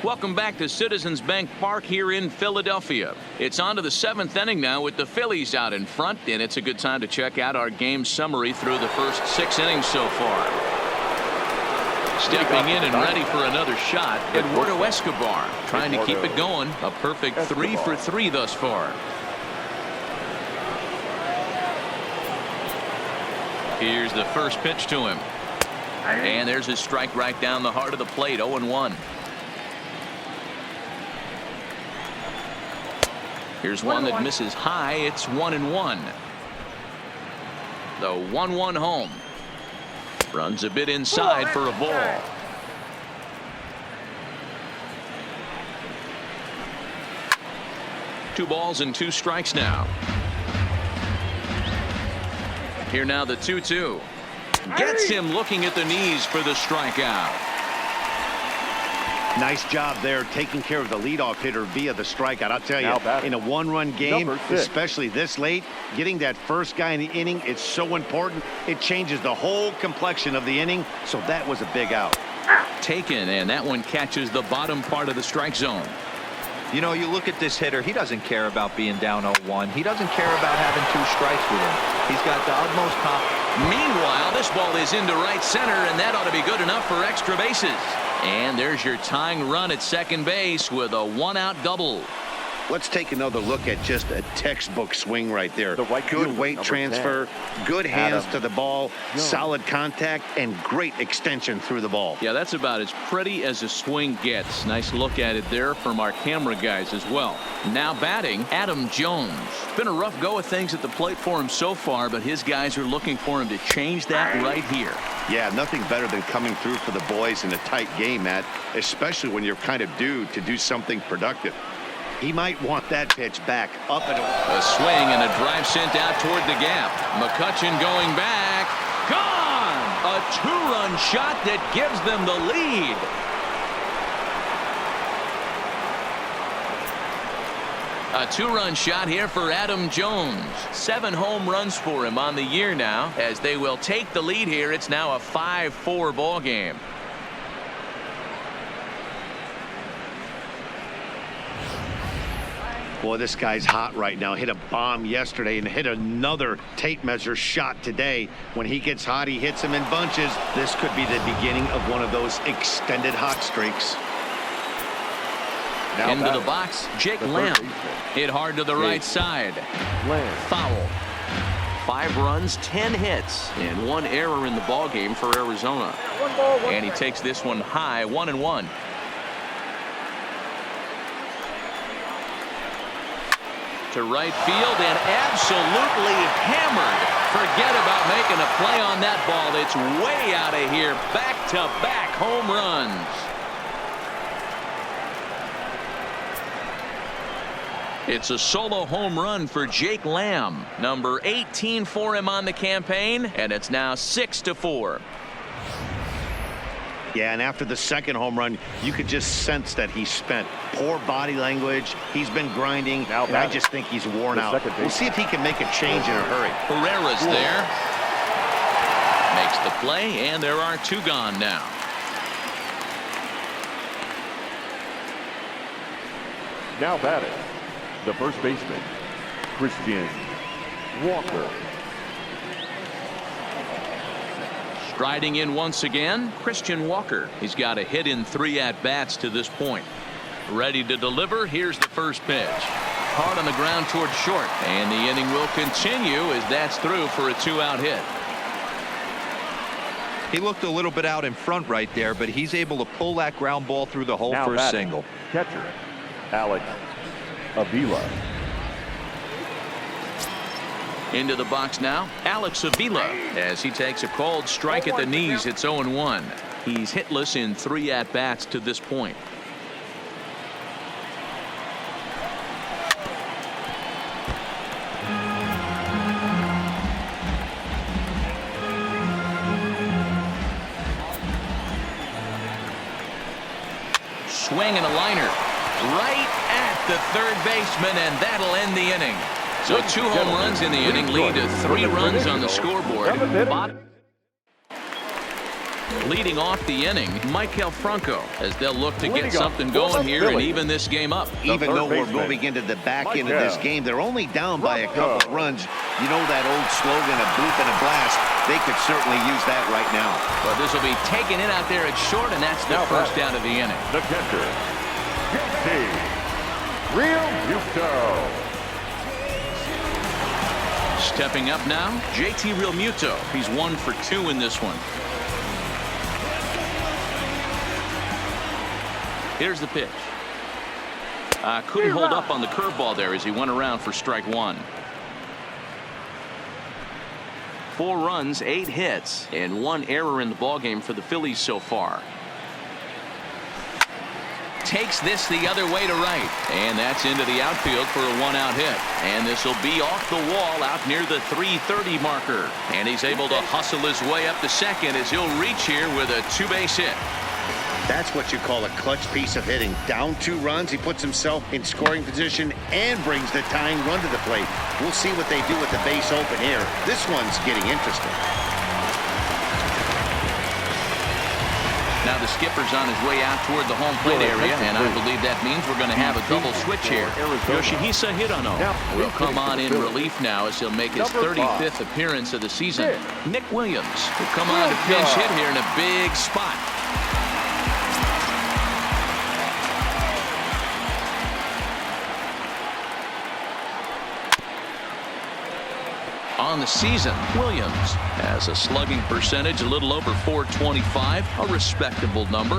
Speaker 2: Welcome back to Citizens Bank Park here in Philadelphia. It's on to the 7th inning now with the Phillies out in front, and it's a good time to check out our game summary through the first 6 innings so far. Stepping in and ready for another shot, Eduardo Escobar trying to keep it going. A perfect 3 for 3 thus far. Here's the first pitch to him. And there's his strike right down the heart of the plate. 0-1. Here's one that misses high. It's 1-1. The 1-1 home. Runs a bit inside for a ball. Two balls and 2 strikes now. Here now the 2-2. Gets him looking at the knees for the strikeout.
Speaker 3: Nice job there, taking care of the leadoff hitter via the strikeout. I'll tell you, in a one-run game, especially this late, getting that first guy in the inning, it's so important. It changes the whole complexion of the inning, so that was a big out.
Speaker 2: Taken, and that one catches the bottom part of the strike zone.
Speaker 5: You know, you look at this hitter, he doesn't care about being down 0-1. He doesn't care about having 2 strikes with him. He's got the utmost confidence.
Speaker 2: Meanwhile, this ball is into right center, and that ought to be good enough for extra bases. And there's your tying run at second base with a 1-out double.
Speaker 3: Let's take another look at just a textbook swing right there. Good weight transfer, good hands to the ball, solid contact, and great extension through the ball.
Speaker 2: Yeah, that's about as pretty as a swing gets. Nice look at it there from our camera guys as well. Now batting, Adam Jones. Been a rough go of things at the plate for him so far, but his guys are looking for him to change that right here.
Speaker 3: Yeah, nothing better than coming through for the boys in a tight game, Matt, especially when you're kind of due to do something productive. He might want that pitch back up and over.
Speaker 2: A swing and a drive sent out toward the gap. McCutchen going back. Gone! A 2-run shot that gives them the lead. A 2-run shot here for Adam Jones. 7 home runs for him on the year now. As they will take the lead here, it's now a 5-4 ball game.
Speaker 3: Boy, this guy's hot right now. Hit a bomb yesterday and hit another tape measure shot today. When he gets hot, he hits them in bunches. This could be the beginning of one of those extended hot streaks.
Speaker 2: Now into the box, Jake Lamb. Hit hard to the right side. Foul. 5 runs, 10 hits, and 1 error in the ballgame for Arizona. And he takes this one high, 1-1. To right field and absolutely hammered. Forget about making a play on that ball. It's way out of here. Back-to-back home runs. It's a solo home run for Jake Lamb. Number 18 for him on the campaign, and it's now 6-4.
Speaker 3: Yeah, and after the second home run, you could just sense that he's spent. Poor body language. He's been grinding, and I just think he's worn out. We'll see if he can make a change in a hurry.
Speaker 2: Herrera's there. Makes the play, and there are 2 gone now.
Speaker 4: Now batting, the first baseman, Christian Walker.
Speaker 2: Striding in once again, Christian Walker. He's got a hit in 3 at-bats to this point. Ready to deliver. Here's the first pitch. Hard on the ground toward short. And the inning will continue as that's through for a 2-out hit.
Speaker 5: He looked a little bit out in front right there, but he's able to pull that ground ball through the hole for a single.
Speaker 4: Catcher, Alex Avila.
Speaker 2: Into the box now, Alex Avila, as he takes a called strike at the knees. It's 0-1. He's hitless in 3 at-bats to this point. Swing and a liner right at the third baseman, and that'll end the inning. So 2 home runs in the inning lead to 3 runs on the scoreboard. Leading off the inning, Michael Franco, as they'll look to get something going here and even this game up.
Speaker 3: Even though we're moving into the back end of this game, they're only down by a couple of runs. You know that old slogan, a bloop and a blast. They could certainly use that right now.
Speaker 2: But this will be taken in out there at short, and that's the first out of the inning.
Speaker 4: The catcher, JT Realmuto.
Speaker 2: Stepping up now, JT Realmuto. He's 1 for 2 in this one. Here's the pitch. Couldn't hold up on the curveball there as he went around for strike 1. 4 runs, 8 hits, and 1 error in the ballgame for the Phillies so far. Takes this the other way to right, and that's into the outfield for a 1-out hit. And this will be off the wall out near the 330 marker. And he's able to hustle his way up to second as he'll reach here with a 2-base hit.
Speaker 3: That's what you call a clutch piece of hitting. Down 2 runs, he puts himself in scoring position and brings the tying run to the plate. We'll see what they do with the base open here. This one's getting interesting.
Speaker 2: Now the skipper's on his way out toward the home plate area, and I believe that means we're going to have a double switch here. Yoshihisa Hirano will come on in relief now as he'll make his 35th appearance of the season. Nick Williams will come on to pinch hit here in a big spot. On the season, Williams has a slugging percentage a little over .425, a respectable number.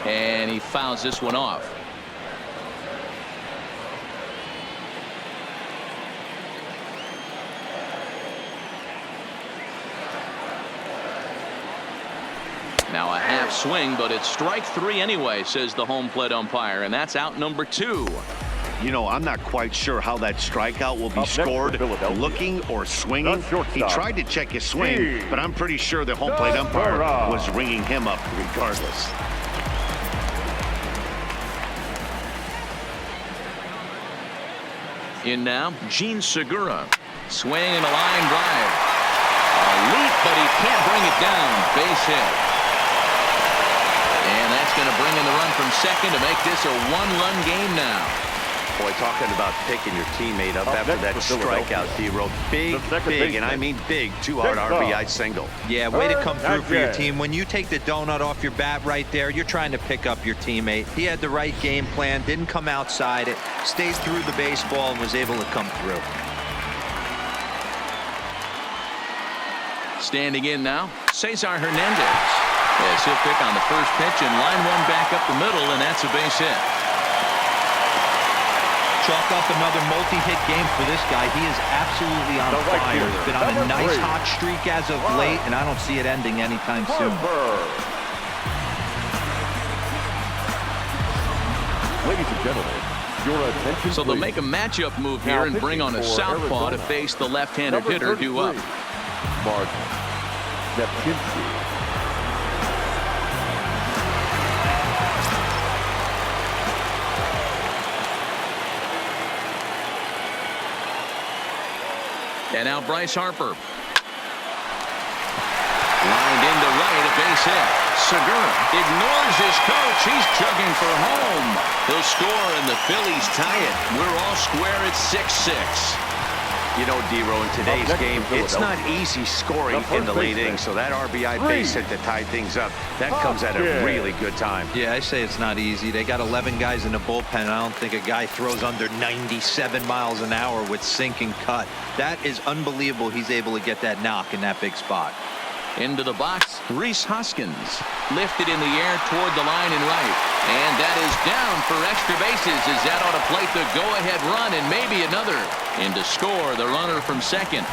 Speaker 2: And he fouls this one off. Now a half swing, but it's strike 3 anyway, says the home plate umpire, and that's out number 2.
Speaker 3: You know, I'm not quite sure how that strikeout will be scored, looking or swinging. He tried to check his swing, but I'm pretty sure the home plate umpire was ringing him up regardless.
Speaker 2: In now, Gene Segura. Swing and a line drive. A leap, but he can't bring it down. Base hit. And that's going to bring in the run from second to make this a 1-run game now.
Speaker 3: Boy, talking about picking your teammate up after that strikeout, D-Row. Big, and I mean big, 2-out RBI single.
Speaker 5: Yeah, way to come through for your team. When you take the donut off your bat right there, you're trying to pick up your teammate. He had the right game plan, didn't come outside it, stayed through the baseball, and was able to come through.
Speaker 2: Standing in now, Cesar Hernandez. Yes, he'll pick on the first pitch and line one back up the middle, and that's a base hit.
Speaker 5: Chalk up another multi-hit game for this guy. He is absolutely on fire. He's been on a nice hot streak as of late, and I don't see it ending anytime soon.
Speaker 4: Ladies and gentlemen, your attention.
Speaker 2: So they'll make a matchup move here and bring on a southpaw to face the left-handed hitter due up.
Speaker 4: Martin Nepkinski.
Speaker 2: And now Bryce Harper. Lined into right, a base hit. Segura ignores his coach. He's chugging for home. He'll score and the Phillies tie it. We're all square at 6-6.
Speaker 3: You know, D-Row, in today's game, it's not easy scoring in the late innings, so that RBI base hit to tie things up, that comes at a really good time.
Speaker 5: Yeah, I say it's not easy. They got 11 guys in the bullpen. I don't think a guy throws under 97 miles an hour with sink and cut. That is unbelievable. He's able to get that knock in that big spot.
Speaker 2: Into the box, Rhys Hoskins. Lifted in the air toward the line and right. And that is down for extra bases as that ought to plate the go-ahead run and maybe another. And to score, the runner from second.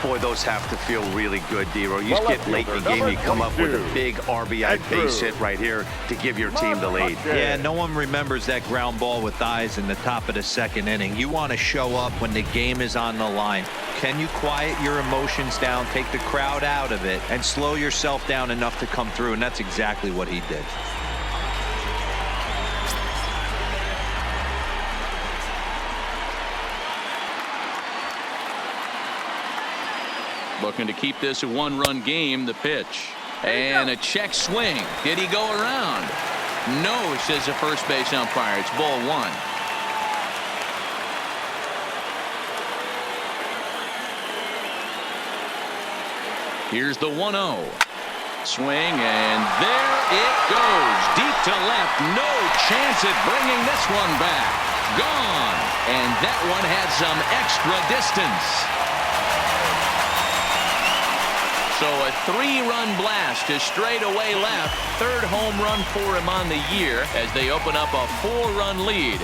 Speaker 3: Boy, those have to feel really good, D-Row. You get late in the game, you come up with a big RBI base hit right here to give your team the lead.
Speaker 5: Yeah, no one remembers that ground ball with eyes in the top of the second inning. You want to show up when the game is on the line. Can you quiet your emotions down, take the crowd out of it, and slow yourself down enough to come through? And that's exactly what he did.
Speaker 2: Looking to keep this a 1-run game, the pitch. And a check swing. Did he go around? No, says the first base umpire. It's ball 1. Here's the 1-0. Swing, and there it goes. Deep to left. No chance at bringing this one back. Gone. And that one had some extra distance. So a 3-run blast to straightaway left. Third home run for him on the year as they open up a 4-run lead.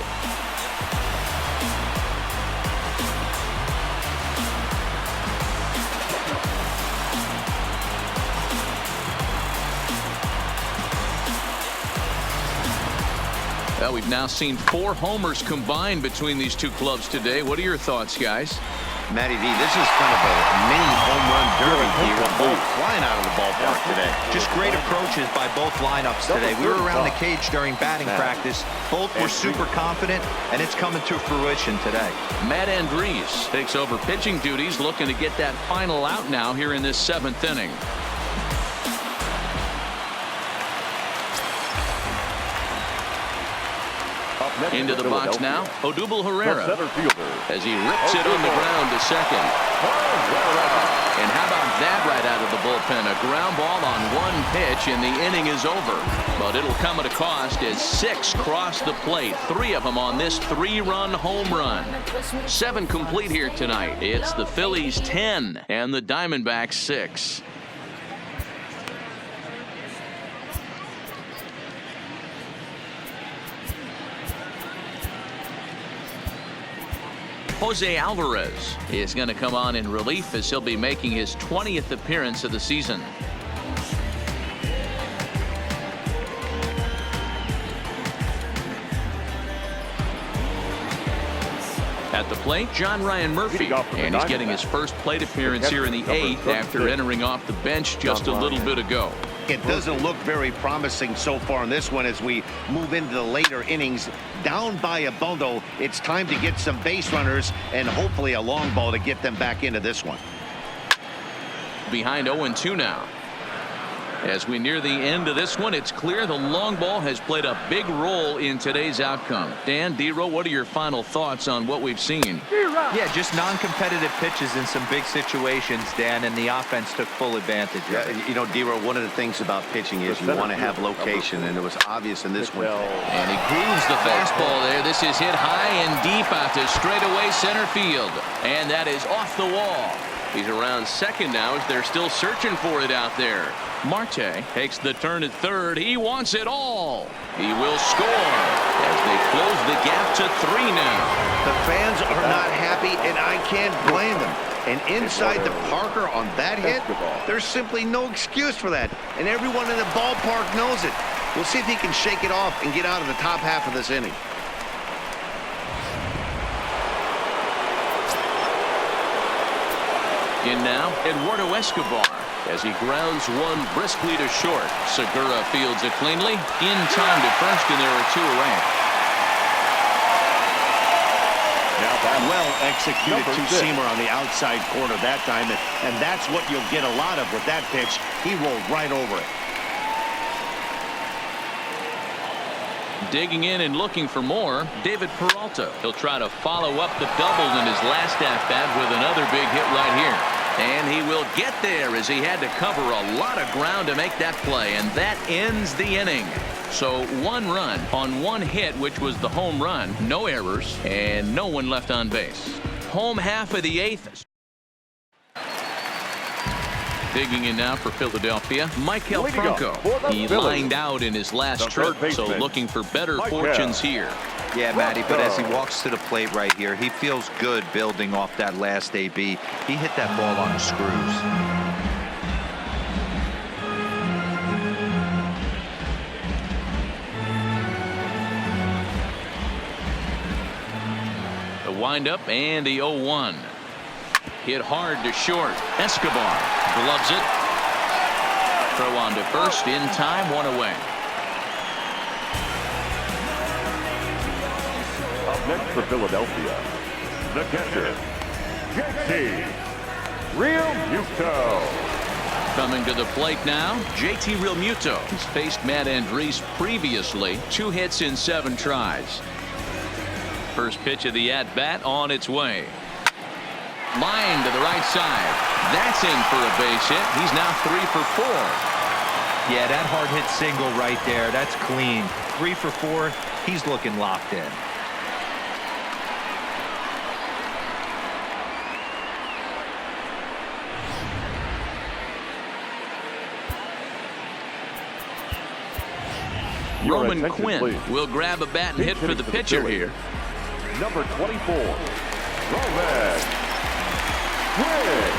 Speaker 2: Well, we've now seen 4 homers combined between these two clubs today. What are your thoughts, guys?
Speaker 3: Matty V, this is kind of a mini home run derby here. Both flying out of the ballpark today.
Speaker 5: Just great approaches by both lineups today. We were around the cage during batting practice. Both were super confident, and it's coming to fruition today.
Speaker 2: Matt Andriese takes over pitching duties, looking to get that final out now here in this 7th inning. Into the box now, Odubel Herrera, as he rips it on the ground to second. And how about that right out of the bullpen? A ground ball on one pitch, and the inning is over. But it'll come at a cost as 6 cross the plate, 3 of them on this 3-run home run. 7 complete here tonight. It's the Phillies 10 and the Diamondbacks 6. Jose Alvarez is going to come on in relief as he'll be making his 20th appearance of the season. At the plate, John Ryan Murphy, and he's getting his first plate appearance here in the 8th after entering off the bench just a little bit ago.
Speaker 3: It doesn't look very promising so far in this one as we move into the later innings. Down by a bundle, it's time to get some base runners and hopefully a long ball to get them back into this one.
Speaker 2: Behind 0-2 now. As we near the end of this one, it's clear the long ball has played a big role in today's outcome. Dan, D-Row, what are your final thoughts on what we've seen?
Speaker 5: Yeah, just non-competitive pitches in some big situations, Dan, and the offense took full advantage of it.
Speaker 3: You know, D-Row, one of the things about pitching is you want to have location, and it was obvious in this one.
Speaker 2: And he grooves the fastball there. This is hit high and deep out to straightaway center field. And that is off the wall. He's around second now as they're still searching for it out there. Marte takes the turn at third. He wants it all. He will score as they close the gap to 3 now.
Speaker 3: The fans are not happy, and I can't blame them. And inside the Parker on that hit, there's simply no excuse for that. And everyone in the ballpark knows it. We'll see if he can shake it off and get out of the top half of this inning.
Speaker 2: In now, Eduardo Escobar as he grounds one briskly to short. Segura fields it cleanly in time to first, and there are 2 away.
Speaker 3: Well executed two-seamer on the outside corner that time, and that's what you'll get a lot of with that pitch. He rolled right over it.
Speaker 2: Digging in and looking for more, David Peralta. He'll try to follow up the double in his last at-bat with another big hit right here. And he will get there as he had to cover a lot of ground to make that play. And that ends the inning. So 1 run on 1 hit, which was the home run. No errors and no one left on base. Home half of the 8th. Digging in now for Philadelphia, Maikel Franco. He lined out in his last trip, so looking for better fortunes here.
Speaker 5: Yeah, Matty, but as he walks to the plate right here, he feels good building off that last AB. He hit that ball on the screws.
Speaker 2: The windup and the 0-1. Hit hard to short. Escobar gloves it. Throw on to first in time, 1 away.
Speaker 4: Up next for Philadelphia, the catcher, JT Realmuto.
Speaker 2: Coming to the plate now, JT Realmuto. He's faced Matt Andriese previously. 2 hits in 7 tries. First pitch of the at-bat on its way. Line to the right side. That's in for a base hit. He's now 3 for 4.
Speaker 5: Yeah, that hard hit single right there. That's clean. 3 for 4. He's looking locked in.
Speaker 2: Roman Quinn will grab a bat and hit for the pitcher here.
Speaker 4: Number 24, Roman Quinn.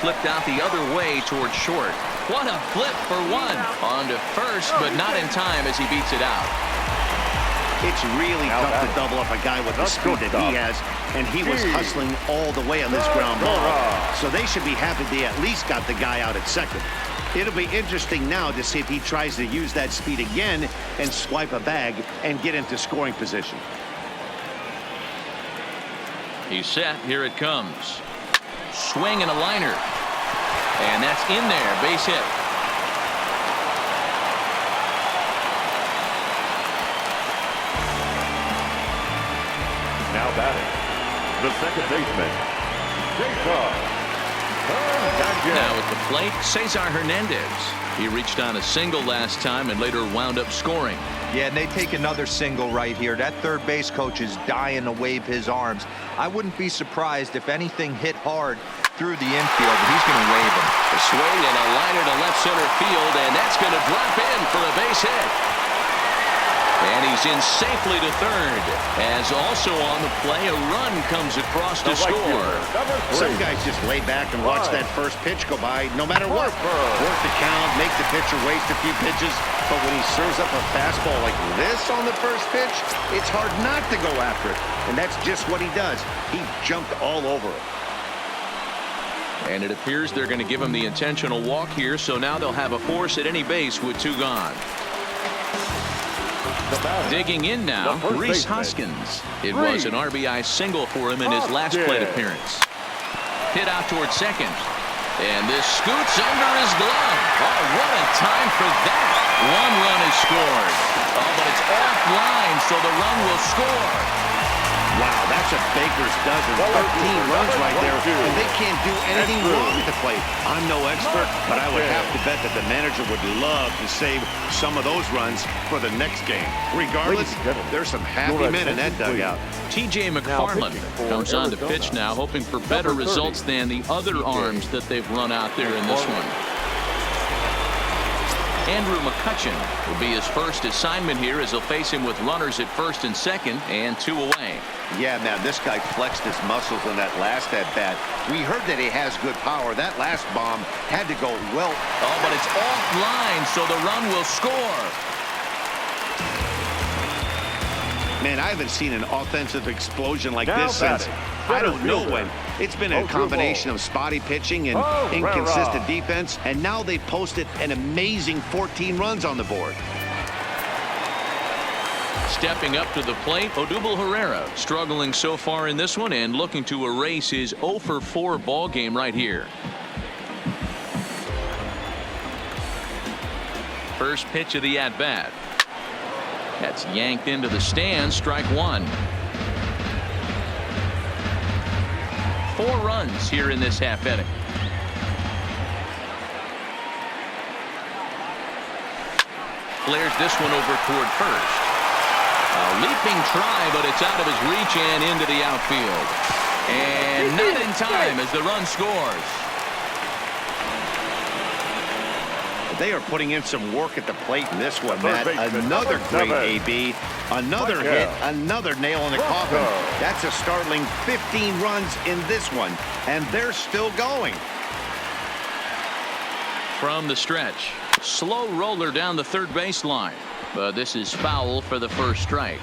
Speaker 2: Flipped out the other way towards short. What a flip for 1. On to first, but not in time as he beats it out.
Speaker 3: It's really tough to double up a guy with the speed that he has, and he was hustling all the way on this ground ball. So they should be happy they at least got the guy out at second. It'll be interesting now to see if he tries to use that speed again and swipe a bag and get into scoring position.
Speaker 2: He's set. Here it comes. Swing and a liner. And that's in there. Base hit.
Speaker 4: Now batting, the second baseman,
Speaker 2: Now at the plate, Cesar Hernandez. He reached on a single last time and later wound up scoring.
Speaker 5: Yeah, and they take another single right here. That third base coach is dying to wave his arms. I wouldn't be surprised if anything hit hard through the infield, but he's going to wave him.
Speaker 2: A swing and a liner to left center field, and that's going to drop in for a base hit. And he's in safely to third. As also on the play, a run comes across to score.
Speaker 3: Some guys just lay back and watch that first pitch go by no matter what. Work the count, make the pitcher waste a few pitches. But when he serves up a fastball like this on the first pitch, it's hard not to go after it. And that's just what he does. He jumped all over it.
Speaker 2: And it appears they're going to give him the intentional walk here, so now they'll have a force at any base with two gone. Digging in now, Rhys Hoskins. It was an RBI single for him in his last plate appearance. Hit out towards second. And this scoots under his glove. Oh, what a time for that. One run is scored. Oh, but it's offline, so the run will score.
Speaker 3: Wow, that's a baker's dozen. 13 runs right there, and they can't do anything wrong at the plate. I'm no expert, but I would have to bet that the manager would love to save some of those runs for the next game. Regardless, there's some happy men in that dugout.
Speaker 2: TJ McFarland comes on to pitch now, hoping for better results than the other arms that they've run out there in this one. Andrew McCutchen will be his first assignment here as he'll face him with runners at first and second and two away.
Speaker 3: Yeah, man, this guy flexed his muscles on that last at-bat. We heard that he has good power. That last bomb had to go well.
Speaker 2: Oh, but it's offline, so the run will score.
Speaker 3: Man, I haven't seen an offensive explosion like this since I don't know when. It's been a combination of spotty pitching and inconsistent defense, and now they posted an amazing 14 runs on the board.
Speaker 2: Stepping up to the plate, Odubel Herrera struggling so far in this one and looking to erase his 0 for 4 ball game right here. First pitch of the at-bat. That's yanked into the stands. Strike one. 4 runs here in this half inning. Flares this one over toward first. A leaping try, but it's out of his reach and into the outfield. And not in time as the run scores.
Speaker 3: They are putting in some work at the plate in this one, Matt. Another great AB, another hit, another nail in the coffin. That's a startling 15 runs in this one, and they're still going.
Speaker 2: From the stretch, slow roller down the third baseline, but this is foul for the first strike.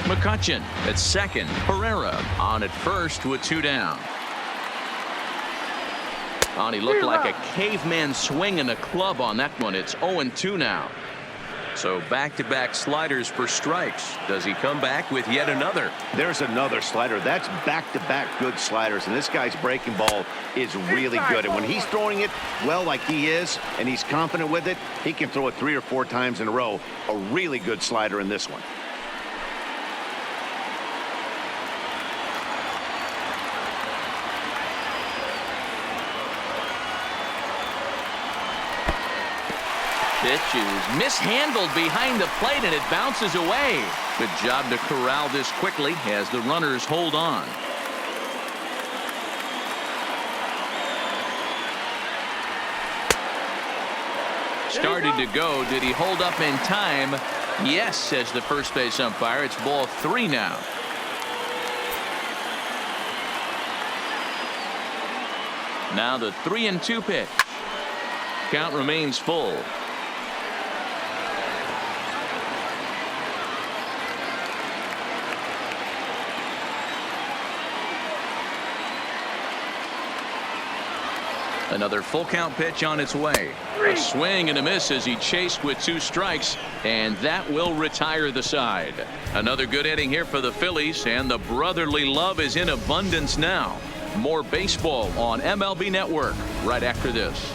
Speaker 2: McCutchen at second, Herrera on at first with 2 down. Oh, he looked like a caveman swinging a club on that one. It's 0-2 now. So back-to-back sliders for strikes. Does he come back with yet another?
Speaker 3: There's another slider. That's back-to-back good sliders. And this guy's breaking ball is really good. And when he's throwing it well like he is, and he's confident with it, he can throw it 3 or 4 times in a row. A really good slider in this one.
Speaker 2: Pitch is mishandled behind the plate, and it bounces away. Good job to corral this quickly as the runners hold on. Started to go. Did he hold up in time? Yes, says the first base umpire. It's ball 3 now. Now the 3-2 pitch. Count remains full. Another full count pitch on its way. A swing and a miss as he chased with 2 strikes, and that will retire the side. Another good inning here for the Phillies, and the brotherly love is in abundance now. More baseball on MLB Network right after this.